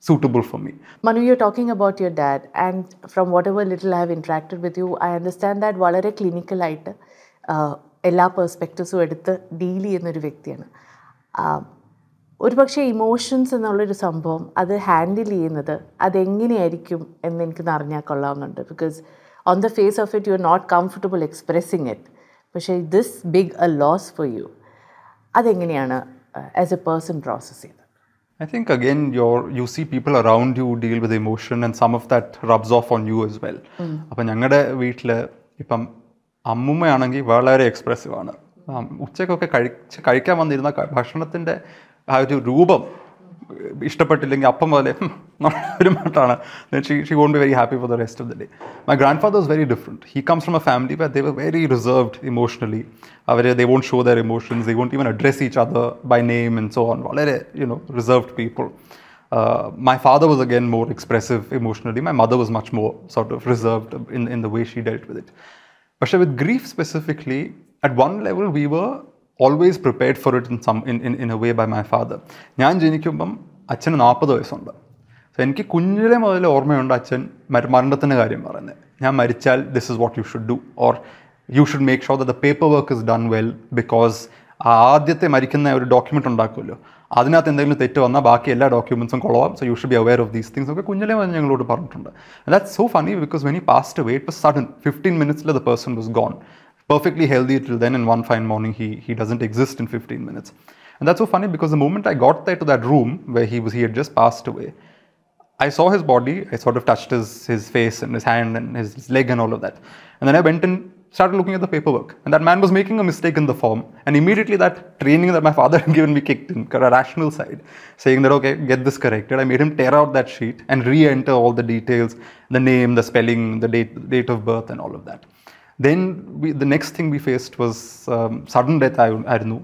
suitable for me. Manu, you're talking about your dad, and from whatever little I have interacted with you, I understand that വളരെ clinical ആയിട്ട് എല്ലാ പെർസ്പെക്റ്റീവ്സും എടുത്ത് deal ചെയ്യുന്നൊരു വ്യക്തിയാണ്. ഒരു പക്ഷേ emotions എന്നുള്ളൊരു സംഭവം അത് ഹാൻഡിൽ ചെയ്യുന്നത് അതെങ്ങനെയായിരിക്കും എന്ന് എനിക്കൊന്ന് അറിഞ്ഞാൽ കൊള്ളാവുന്നുണ്ട്. Because on the face of it you are not comfortable expressing it. പക്ഷേ this big a loss for you, അതെങ്ങനെയാണ് ആസ് എ പേഴ്സൺ പ്രോസസ് ചെയ്തത്? I think again you see people around you deal with emotion, and some of that rubs off on you as well. അപ്പം ഞങ്ങളുടെ വീട്ടിൽ ഇപ്പം അമ്മുമ്മയാണെങ്കിൽ വളരെ expressive ആണ്. ഉച്ചക്കൊക്കെ കഴിക്കാൻ വന്നിരുന്ന ഭക്ഷണത്തിൻ്റെ ആ ഒരു രൂപം ഇഷ്ടപ്പെട്ടില്ലെങ്കിൽ അപ്പം പോലെ ഒരു മട്ടാണ്. She won't be very happy for the rest of the day. My grandfather was very different. He comes from a family where they were very reserved emotionally. They won't show their emotions. They won't even address each other by name and so on. വളരെ reserved people. My father was again more expressive emotionally. My mother was much more sort of reserved in the way she dealt with it. But with grief specifically, at one level we were always prepared for it in a way by my father. ഞാൻ ജനിക്കുമ്പം അച്ഛന് 40 വയസ്സുണ്ട്. So എനിക്ക് കുഞ്ഞിലെ മുതൽ ഓർമ്മയുണ്ട് അച്ഛൻ മരണത്തിൻ്റെ കാര്യം പറയുന്നത്. ഞാൻ മരിച്ചാൽ this is what you should do, or you should make sure that the paper work is done well, because ആദ്യത്തെ മരിക്കുന്ന ഒരു ഡോക്യുമെൻ്റ് ഉണ്ടാക്കുമല്ലോ, അതിനകത്ത് എന്തെങ്കിലും തെറ്റ് വന്നാൽ ബാക്കി എല്ലാ ഡോക്യുമെൻറ്റ്സും കൊള്ളാം. So you should be aware of these things ഒക്കെ കുഞ്ഞിലെ മുതൽ ഞങ്ങളോട് പറഞ്ഞിട്ടുണ്ട്. And that's so funny because when he passed away it was sudden. 15 minutes the person was gone. Perfectly healthy till then, and one fine morning he doesn't exist in 15 minutes. And that's so funny because the moment I got there to that room where he had just passed away, I saw his body. I sort of touched his face and his hand and his leg and all of that. And then I went and started looking at the paperwork, and that man was making a mistake in the form, and immediately that training that my father had given me kicked in, a rational side, saying that okay, get this corrected. I made him tear out that sheet and re-enter all the details, the name, the spelling, the date of birth and all of that. Then the next thing we faced was sudden death.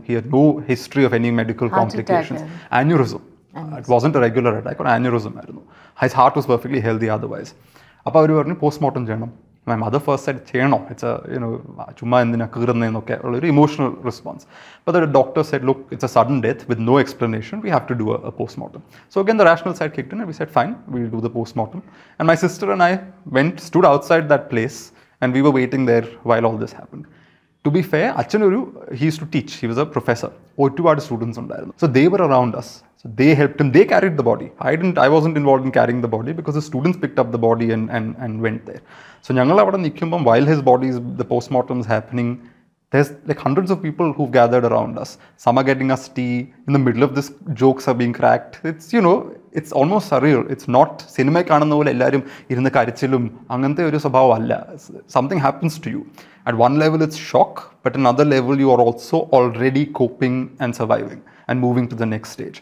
He had no history of any medical complications. Aneurysm. It wasn't a regular attack, or aneurysm. His heart was perfectly healthy otherwise. അപ്പോൾ അവർ പറഞ്ഞു postmortem ചെയ്യണം. My mother first said, ചെയ്യണോ? It's a, ചുമ്മാ എന്തിനാ കീറുന്നതെന്നൊക്കെ ഉള്ളൊരു emotional response. But the doctor said, look, it's a sudden death with no explanation. We have to do a postmortem. So again, the rational side kicked in and we said, fine, we'll do the postmortem. And my sister and I stood outside that place and we were waiting there while all this happened. To be fair, he used to teach. He was a professor. ഒരുപാട് students ഉണ്ടായിരുന്നു. So they were around us. So they helped him. They carried the body. I wasn't involved in carrying the body because the students picked up the body and went there. So ഞങ്ങൾ അവിടെ നിൽക്കുമ്പം while the postmortem is happening, there's like hundreds of people who've gathered around us. Some are getting us tea. In the middle of this, jokes are being cracked. It's, it's almost surreal. It's not cinema കാണുന്ന പോലെ എല്ലാവരും ഇരുന്ന് കരച്ചിലും അങ്ങനത്തെ ഒരു സ്വഭാവം അല്ല. Something happens to you. At one level, it's shock, but another level, you are also already coping and surviving and moving to the next stage.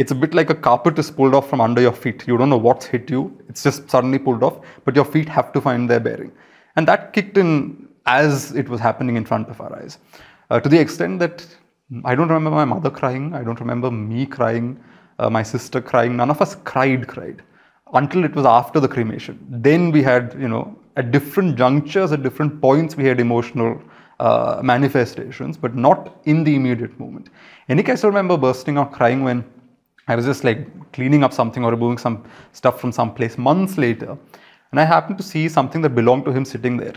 It's a bit like a carpet is pulled off from under your feet. You don't know what's hit you. It's just suddenly pulled off, but your feet have to find their bearing. And that kicked in as it was happening in front of our eyes. To the extent that I don't remember my mother crying. I don't remember me crying, my sister crying. None of us cried. Until it was after the cremation. Then we had, at different junctures, at different points, we had emotional manifestations, but not in the immediate moment. I still remember bursting out crying when I was just like cleaning up something or removing some stuff from some place months later, and I happened to see something that belonged to him sitting there.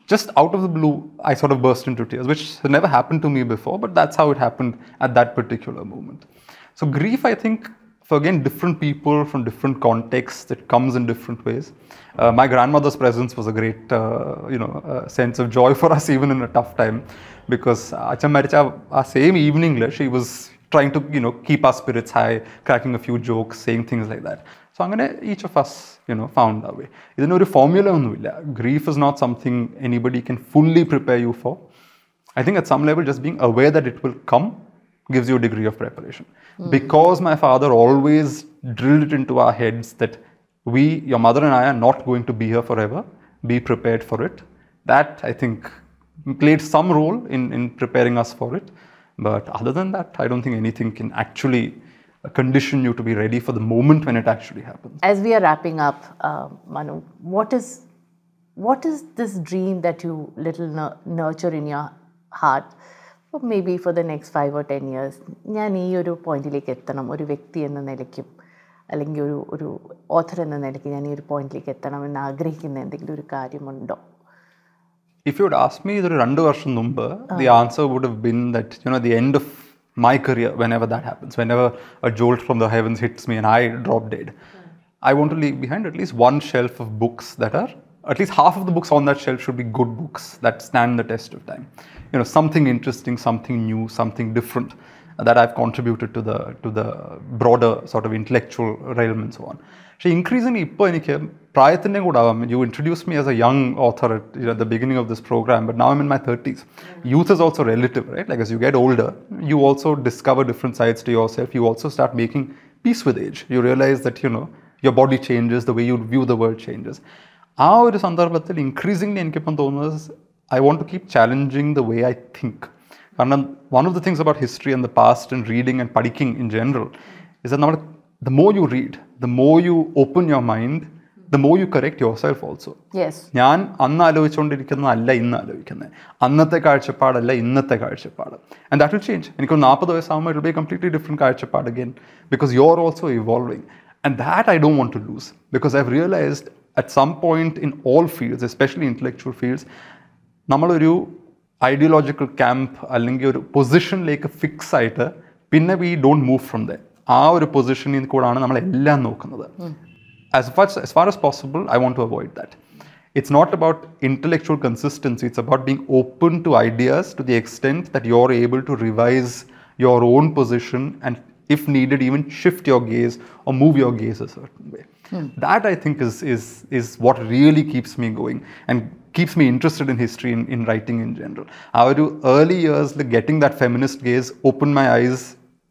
Just out of the blue, I sort of burst into tears, which had never happened to me before, but that's how it happened at that particular moment. So grief, I think, for again, different people from different contexts, it comes in different ways. My grandmother's presence was a great, sense of joy for us, even in a tough time, because Acham Maricha, same evening, she was trying to, keep our spirits high, cracking a few jokes, saying things like that. So each of us, found our way. There's no formula. Grief is not something anybody can fully prepare you for. I think at some level, just being aware that it will come gives you a degree of preparation. Because my father always drilled it into our heads that your mother and I are not going to be here forever. Be prepared for it. That, I think, played some role in preparing us for it. But other than that, I don't think anything can actually condition you to be ready for the moment when it actually happens. As we are wrapping up, Manu, what is this dream that you little nurture in your heart? Maybe for the next 5 or 10 years, ഞാൻ ഈ ഒരു പോയിന്റിലേക്ക് എത്തണം, ഒരു വ്യക്തി എന്ന നിലയ്ക്കും അല്ലെങ്കിൽ ഒരു ഓഥർ എന്ന നിലയ്ക്ക് ഞാൻ ഈ ഒരു പോയിന്റിലേക്ക് എത്തണം എന്ന് ആഗ്രഹിക്കുന്ന എന്തെങ്കിലും ഒരു കാര്യമുണ്ടോ? If you would ask me ഇതൊരു 2 വർഷം മുമ്പ്, the answer would have been that, at the end of my career, whenever that happens, whenever a jolt from the heavens hits me and I drop dead, I want to leave behind at least one shelf of books that are, at least half of the books on that shelf should be good books that stand the test of time. Something interesting, something new, something different that I've contributed to the broader sort of intellectual realm and so on. So increasingly, you introduced me as a young author at the beginning of this program, but now I'm in my 30s. Youth is also relative, right? Like as you get older, you also discover different sides to yourself. You also start making peace with age. You realize that, your body changes, the way you view the world changes. Increasingly, I want to keep challenging the way I think. And one of the things about history and the past and reading and padiking in general is that the more you read, the more you open your mind, the more you correct yourself also. Yes. ഞാൻ അന്ന് ആലോചിച്ചുകൊണ്ടിരിക്കുന്നതല്ല ഇന്ന് ആലോചിക്കുന്നത്. അന്നത്തെ കാഴ്ചപ്പാടല്ല ഇന്നത്തെ കാഴ്ചപ്പാട്. And that will change. എനിക്ക് 40 വയസ്സാകുമ്പോൾ it will be a completely different കാഴ്ചപ്പാട് again, because you're also evolving. And that I don't want to lose, because I've realized at some point in all fields, especially intellectual fields, നമ്മളൊരു ideological camp അല്ലെങ്കിൽ ഒരു പൊസിഷനിലേക്ക് fix ആയിട്ട് പിന്നെ we don't move from the ആ ഒരു പൊസിഷനിൽ കൂടാണ് നമ്മളെല്ലാം നോക്കുന്നത്. As far as possible, I want to avoid that. It's not about intellectual consistency, it's about being open to ideas to the extent that you're able to revise your own position and, if needed, even shift your gaze or move your gaze a certain way. That, I think, is what really keeps me going and keeps me interested in history, in writing in general. Our early years, getting that feminist gaze opened my eyes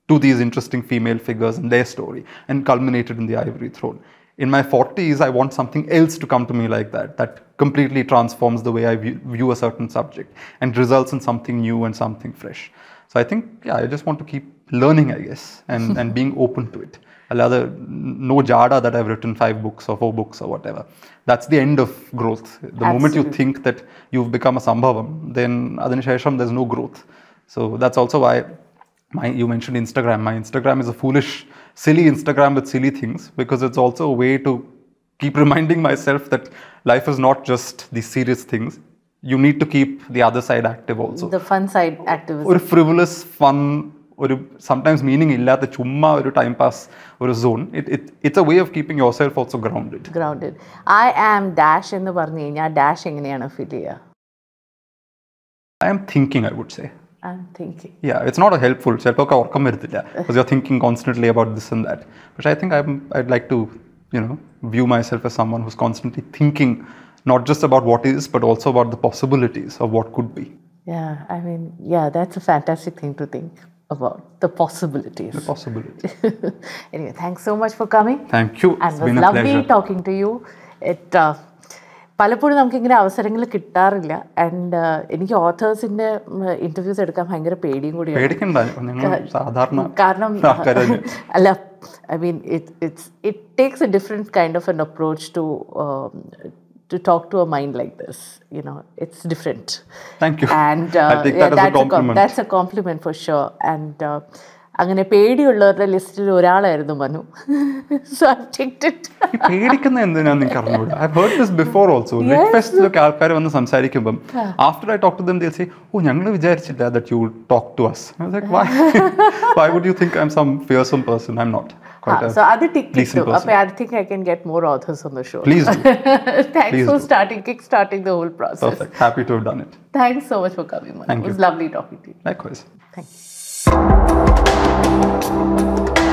to these interesting female figures and their story, and culminated in the Ivory Throne. In my 40s, I want something else to come to me like that completely transforms the way I view a certain subject and results in something new and something fresh. So I think, yeah, I just want to keep learning, I guess, and being open to it. No jada that I've written 5 books or 4 books or whatever. That's the end of growth. The moment you think that you've become a sambhavam, then adinishesham there's no growth. So that's also why you mentioned Instagram. My Instagram is a foolish, silly Instagram with silly things, because it's also a way to keep reminding myself that life is not just these serious things. You need to keep the other side active also. The fun side activism. Or frivolous, fun, or sometimes meaning illatha chumma oru time pass or zone. It's a way of keeping yourself also grounded. I am dash ennu parnu kayna dash enganeyana feel cheya? I am thinking, I would say. I'm thinking. Yeah, it's not a helpful. Chelpokka orkam varthilla because you're thinking constantly about this and that. But I think I'd like to, view myself as someone who's constantly thinking not just about what is, but also about the possibilities of what could be. Yeah, I mean, that's a fantastic thing to think about, the possibilities. The possibilities. Anyway, thanks so much for coming. Thank you. And it was lovely talking to you. പലപ്പോഴും നമുക്കിങ്ങനെ അവസരങ്ങൾ കിട്ടാറില്ല. And എനിക്ക് ഓഥേഴ്സിൻ്റെ interviews എടുക്കാൻ ഭയങ്കര പേടിയും കൂടിയാണ്. കാരണം അല്ല, I mean it takes A different kind of N approach to talk to a mind like this. It's different. Thank you. And I think that is a compliment. That's a compliment for sure. And അങ്ങനെ പേടിയുള്ളവരുടെ ലിസ്റ്റിൽ ഒരാളായിരുന്നു Manu. So I've ticked it. പേടിക്കുന്ന എന്തിനാന്ന് എനിക്ക് അറിഞ്ഞൂടാ. I've heard this before also. Lit Festലൊക്കെ ആൾക്കാർ വന്ന് സംസാരിക്കുമ്പം after I talk to them, they'll say, ഞങ്ങൾ വിചാരിച്ചില്ല that you talk to us. I was like, why would you think I'm some fearsome person? I'm not. So അത് tick കിട്ടും. അപ്പോൾ I think I can get more authors on the show. Please do. Thanks for kick-starting the whole process. Perfect. Happy to have done it. Thanks so much for coming, Manu. It was lovely talking to you. Likewise. Thank you.